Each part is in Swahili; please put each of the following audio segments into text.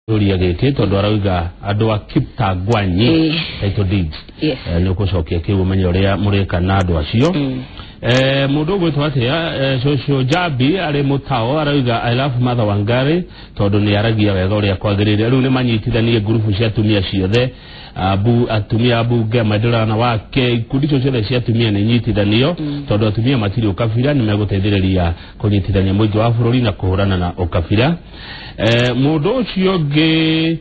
uri ageke tondu arauga andu a Kiptagwanyi title deeds ni kucokia kiu menye uria mureka na andu acio mundu gwitwa atia Shosho Jabi ari mutao arauga I love Mother Wangari tondu ni aragia wega uria kwagirire riu ni manyitithanie grupu cia atumia ciothe atumia abunge madirana wake ikundi ciothe cia atumia ni nyitithanio tondu atumia matiri ukabira ni meguteithiriria kunyitithania muingi wa bururi na kuhurana na ukabira mundu ucio ngi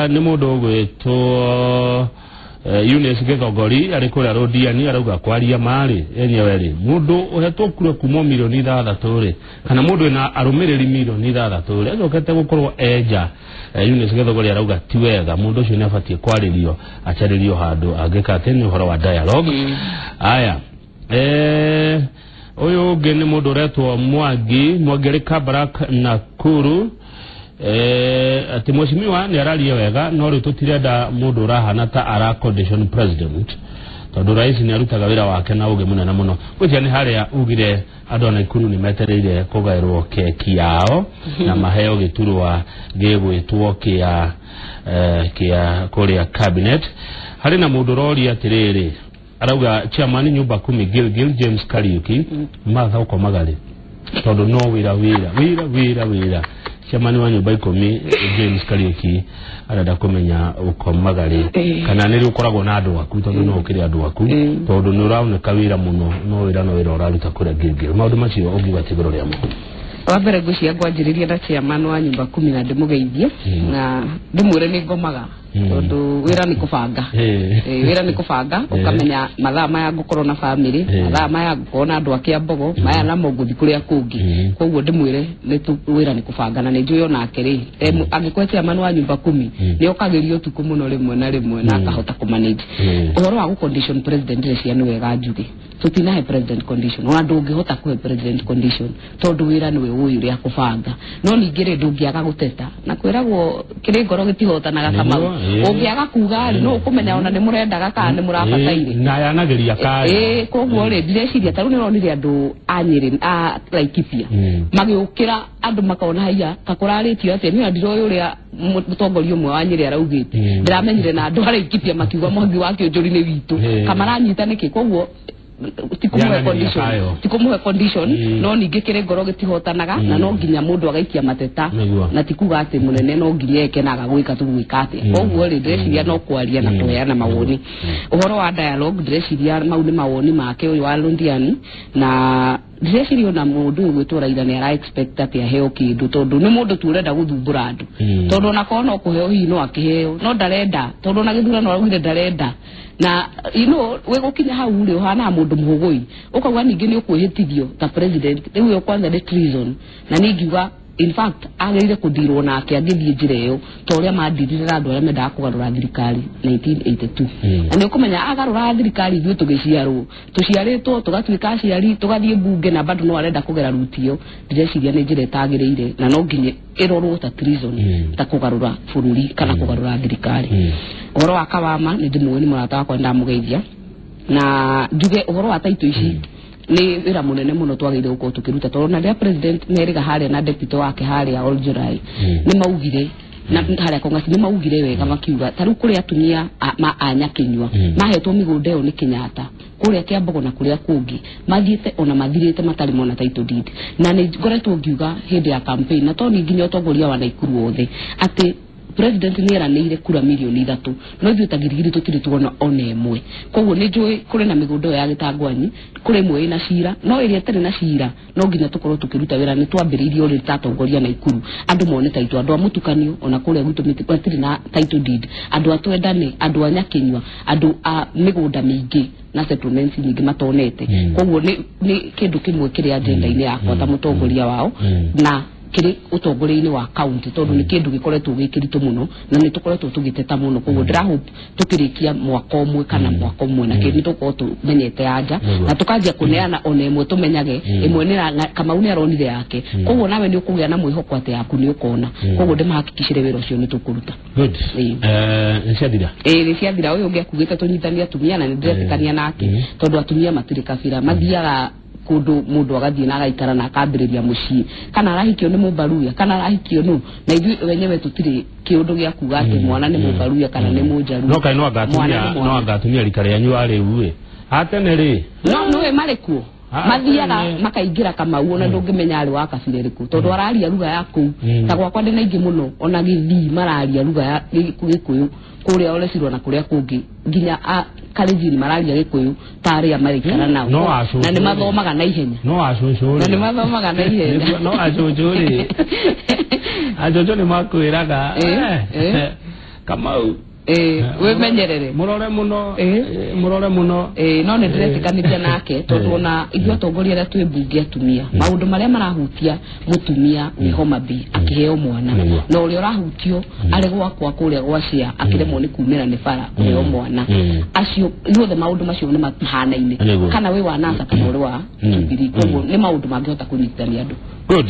ni mundu gwitwo Eunice Githogori ari kuria Rodiani arauga kwaria mari enyewe ri mundu uhetwo kure kuma milioni 6 ri kana mundu ina arumiriri milioni 6 ri azokete gukorwo eja Eunice Githogori arauga ti wega mundu ucio ni afatie kwaririo acharirio handu angikate ni uhoro wa dialogue aya uyu ungi ni mundu retwo Mwagiri Kabrak Nakuru ati mweshimiwa ni araria wega no ri tutirenda mundu rahana ta ara condition president tondu rais ni arutaga wira wake na uge munene muno gwitia ni haria ugire andu na Ikuru ni metereire kugairwo keki yao na maheo giturwa gigwitwo kia kuria cabinet hari na mundu rori atiriri arauga chairman nyumba 10 Gilgil James Kariuki matha uko magari tondu no wira Chamani wa nyumba 10 James Kariuki arada kumenya uko magari kana niri ukoragwo na andu aku tondu no ukiri andu aku tondu ni uraoneka wira muno no wira uraruta kuria Gilgil maundu macio ungiwa tigoro ria mu wabere gucia ngwanjiriria na chairman wa nyumba 10 na ndimugeithie na ndimure ni ngomaga tondu wira ni kubanga wira ni kubanga ukamenya mathaa maya ngukorwo na family mathaa maya ngukorwo na andu akia mbogo maya na muguthi kuria kungi koguo ndimwire ni wira ni kubanga na njuyo nake ri angikwe chairman wa nyumba 10 ni okagirio tuku muno rimwe na rimwe na akahota kumanage uhoro wa condition president cia ni wega njuge tutinahe president condition ona ndungihota kuhe president condition tondu wira ni we uyu ria kubanga no ningire ndungiaga guteta na kwiragwo kiri ngoro gitihotanaga kama ungiaga kuga no ukumenya ona ni murendaga kana ni murabataire na yanageria kai koguo ri ndiciria taru ni ronire andu anyiri a Laikipia magiukira andu makona haya kakoraritio ati ni andiroyo ria mutongoria umwe wa Nyeri araugite ndiramenyire na andu a Laikipia makiuga mwangi wake njuri ni witu kamaranyita niki koguo tikumuhe condition no ninge kire ngoro gitihotanaga na no nginya mundu agaikia mateta na tikuga ati munene no nginya ekenaga gwika tugwikate koguo ri ndeciria no kwaria na tuheana mawoni uhoro wa dialogue ndeciria mau ni mawoni make uyu wa Londiani na ndeciria na mundu gwitwo Raila ni ara expect ati aheo kindu tondu ni mundu turenda guthumbura andu tondu na kono kuheo hi no akiheo no ndarenda tondu na githura no arugire ndarenda na we gukinya hau ri uhana mundu muhugui ukauga ningi ni ukuhitithio ta president riu kwanza ni treason na ningiuga in fact agirire kudirwo nake agithie njira iyo toria madirira andu aria mendaga kugarura thirikari 1982 na ni ukumenya agarura thirikari ithu tugiciarwo tuciaritwo tugatuika aciari tugathie bunge na bado no arenda kugera rutio ndiciria ni njira itagirire na no nginye irorwo ta treason ta kugarura bururi kana kugarura thirikari uhoro wa Kawama ni ndimuoni murata kwa ndamugeithia na njuge uhoro wa taito ici ni wira munene muno twagire uko tukiruta tondu na ria president neriga haria na deputy wake haria all July ni maugire na haria kongasi ni maugire wega makiuga taru kuria atumia anyakinywa mahetwo migunda yo ni Kenyatta kuria Kiambogo na kuria kungi mathiete ona mathirite matari mona title deed na ni ngoretwo ngiuga hindi ya campaign na toni nginya utongoria wa Naikuru othe ati president ni eranire kura milioni 3 no ithu tagirigiri tutiri tuona ona emwe koguo ni njui kuri na migundo ya Gitangwanyi kuri emwe ina cira no iria tari na cira no nginya tukorwo tukiruta wira ni twambiririe uri tatongoria Naikuru andu mone taito andu amutukanio ona kuri gutu mitiri na title deed andu atwendane andu anyakinywa andu a migunda mingi na settlements nyingi matonete koguo ni kindu kimwe kiri agenda ine yakwa ta mutongoria wao na kiri utongorei-ini wa county tondu ni kindu gikoretwo gikirito muno na ni tukoretwo tugiteta muno koguo ndirahope tukirikia mwaka umwe kana mwaka umwe na kiri tukorwo tumenyete anja na tukanjia kuneana ona emwe tumenyage emwe ni kama uni aronire yake koguo nawe ni ukugia na mwihoko ati yaku ni ukona koguo ndimahakikishire wira ucio ni tukuruta good niciathira niciathira uyu ungi akugite tunyitania atumia na ndiretikania nake tondu atumia matiri kabira mathiaga kundu mundu agathie na agaikara na akambiriria mucii kana arahikio ni mubaruya kana arahikio nu na ithu wenyewe tutiri kiundu gia kuga ati mwana ni mubaruya kana ni mujaru no kai no agatumia rikare yanyu ari uwe atene ri no we marekuo mathiaga makaingira kama uona ndungimenya ari wa kabira riku tondu araria ruga yaku ta gwakwa ndina ingi muno ona githii mararia ruga ya Gikuyu kuria ole cirwa na kuria kungi nginya kalenjini mararia Gikuyu tari amarikana nao na ni mathomaga na ihenya no acucu na ni mathomaga na ihenya no acucu ri acucu ni makwiraga Kamau we menyerere murore muno no ne ndiretikanitia nake tondu na ithuĩ atongoria aria twĩ mbunge atumia maundu maria marahutia mutumia ni Homa Bay akiheo mwana na uria urahutio ari gwakwa kuria gwacia akiremwo ni kumira ni bara kuheo mwana acio iothe maundu macio ni matihanaine kana we wa NASA kana uri wa Jubilee koguo ni maundu mangihota kunyitithania andu. Good.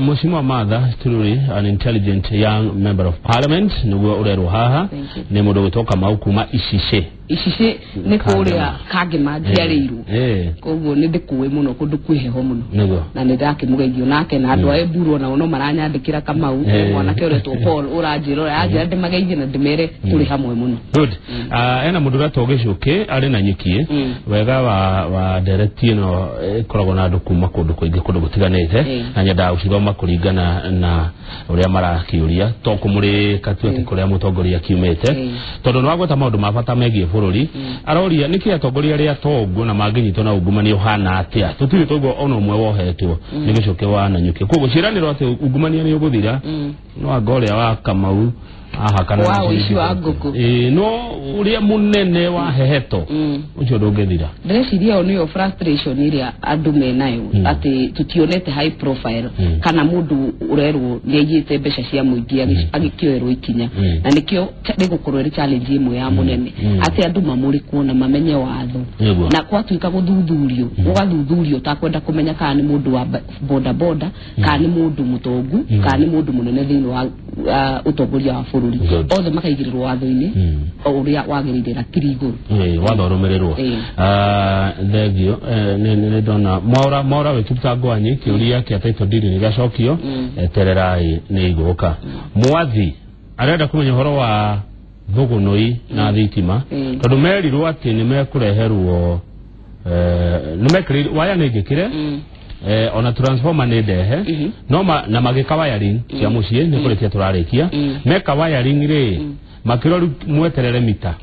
Mheshimiwa Martha Tururi, an intelligent young member of parliament, niguo urerwo haha ni mundu gutoka maukuma Icishe ni kuria Kagema ndiariirwo koguo ni ndikuwe muno kundu kwiheho muno na nindakimugeithio nake na andu aeburo na uno maranyandikira Kamau mwanake uretwo Paul uranjiro ajira ndimageithie na ndimere turi hamwe muno. Good. Ena mundu ratogicuke ari na nyikie wega wa directie no koragwo na andu kuma kundu kuingi kundu gutiganite na nyenda ucithoma kuringana na uria marakiuria to kumuri katuati kuria mutongoria kiumete tondu no agweta maundu mabata megie bururi aroria niki atongoria ria tongo na manginyitwo na ungumania uhana atia tutiri togo ono mwe wohetwo ni gicoke wa na nyuke kogo ciraniro ati ungumania ni uguthira no agore wa Kamau aha kana wa ici wa nguku no uria munene wa heheto ucio ndungithira ndeciria niyo frustration iria andu menayo ati tutionete high profile kana mundu urerwo niagite mbeca cia muingi agikioerwo ikinya na nikio nigukorwo ri challenge imwe ya munene ati andu mamuri kuona mamenye watho na kwatuika guthuthurio ugathuthurio takwenda kumenya kana ni mundu wa boda kana ni mundu mutongu kana ni mundu munene thiini wa utongoria wa othe makaigirirwo watho-ini uria wagirire na kiriguru watho rumirirwo thegio ni ndona mora wikipta gwanyi kiuria kia title deed ni gacokio tererai ni iguka mwathi arenda kumenya horo wa thugunoi na thitima tondu merirwo ati ni mekureherwo ni mekiri waya ni ngikire ona transformer ni ndehe no na magika wiring cia mucie ni kuretia turarikia meka wiring ri makiro mweterere mita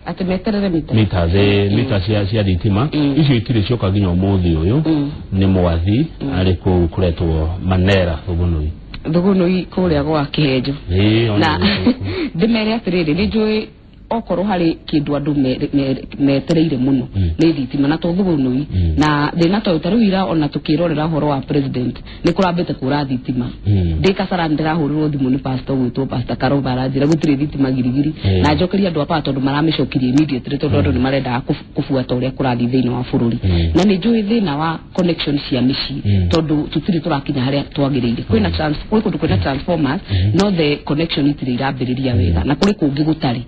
ati meterere mita cia thitima icio itire cioka ginya umuthi uyu ni mwathi ari kuretwo manera thugunoi kuria gwa Kihenjo na ndimere atiriri ni njui okoro hari kindu andu metereire muno ni thitima na tuthugunui na thina to utaruira ona tukirorera horo wa president ni kurambite kura thitima ndikasara ndirahurwo thimu ni pastor gwitwo Pastor Karoba aranjira gutire thitima girigiri na njokeria andu apa tondu maramishokirie immediately tondu andu ni marenda kufuata uria kurathi thiini wa bururi na ni njui thina wa connection cia mici tondu tutiri turakinya haria twagirire kwina transformers no the connection itire irambiriria wega na kuri kungi gutari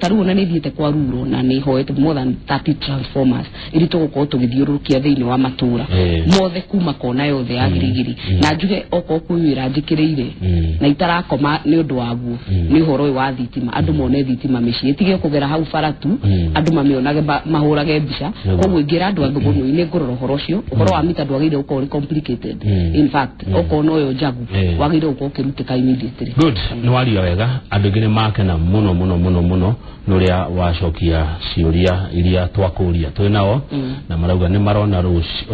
riu na nithiete kwa ruro na ni hoete more than 30 transformers ili tugukorwo tugithiurukia thiini wa matura mothe kuma kona yothe ya girigiri na njuge oko kuwira njikiriire na itarakoma ni undu waguo ni horo wa thitima andu mone thitima micii tige kugera hau faratu andu mamionage mahurage mbica koguo ingira andu athugunu ni ngororo horo cio horo wa mita ndwagire uko complicated in fact oko no yo jagu wagire uko kirutika immediately. Good. Ni waria wega andu ngine makena muno nuria wacokia ciuria iria twakuria twinao na marauga ni marona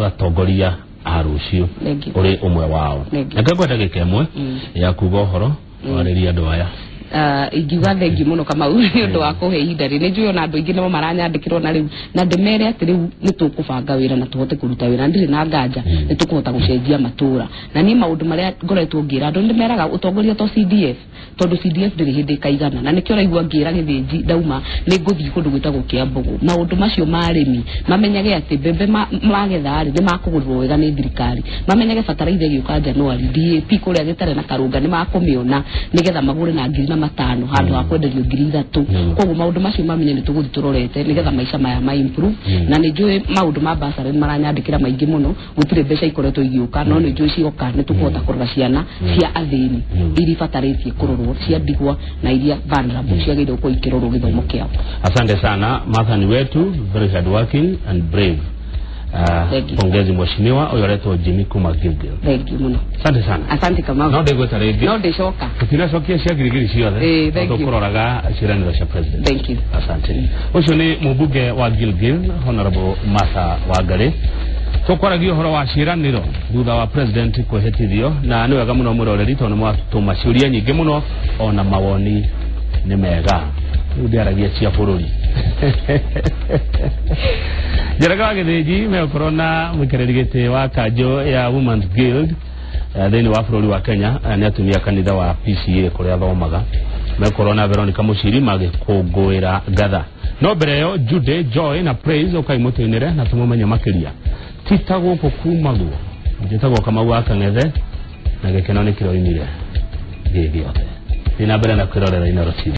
atongoria a rucio uri umwe wao ngagwenda gikemwe ya kuga horo wariria andu aya igiuga thengi muno kama undu wa kuhe ihinda ri njuyo na andu ingi no maranyandikirwo na riu na ndimere ati riu ni tukubanga wira na tuhote kuruta wira ndiri na nganja ni tukuhota gucenjia matura na ni maundu maria ngoretwo ngira andu ndimeraga utongoria to CDF tondu CDF ndiri hindi kaigana na nikio raigua ngira githinji dauma ni nguthi kundu gwitagwo Kiambogo maundu macio marimi mamenyage ati mbembe magetha ri ni makugurirwo wega ni thirikari mamenyage fataraitha giuka January DAP kuria gitare na karunga ni makumiona nigetha magure na ngiri 500 handu ha kwenderio 3,000 koguo maundu macio mamenye ni tuguthi turorete nigetha maica maya ma improve na ni njui maundu ma basara maranyandikira maingi muno gutire mbeca ikoretwo igiuka no ni njui cioka ni tukuhota kurora ciana cia athini iri bataritie kurorwo cia ndigwa na iria vulnerable ciagirwo ko ikirorwo githomo kiao. Asante sana Martha ni wetu, very hard working and brave. Pongezi mheshimiwa uyoletwa Jimmy Kuma Gilgil. Thank you muno. Asante sana. Asante kama. No ndego tarege. No ndeshoka. Tukira shokia cia girigiri ciothe. Thank you. Tukuroraga ciraniro cia president. Thank you. Asante. Ucio ni mubuge wa Gilgil Honorable Martha Wangari. Tukoragio horo wa ciraniro thutha wa president kwehitithio na ni wega muno muroreri tondu mwatuma ciuria nyingi muno ona mawoni ni mega. Ndiaragia cia bururi. Jeraga githiji me corona mukererigete wa kanjo ya Women's Guild thini wa bururi wa Kenya ni atumia kanitha wa PCA kuria thomaga me corona Veronica Muciri magikungwira gatha no mbere yo Jude Joy na Praise ukaimutinire na tumumenye makiria titago kukumaguo njetago kama waka ngethe na gekeno ni kiroinire gigiote ina mbere na kwirorera ina roti.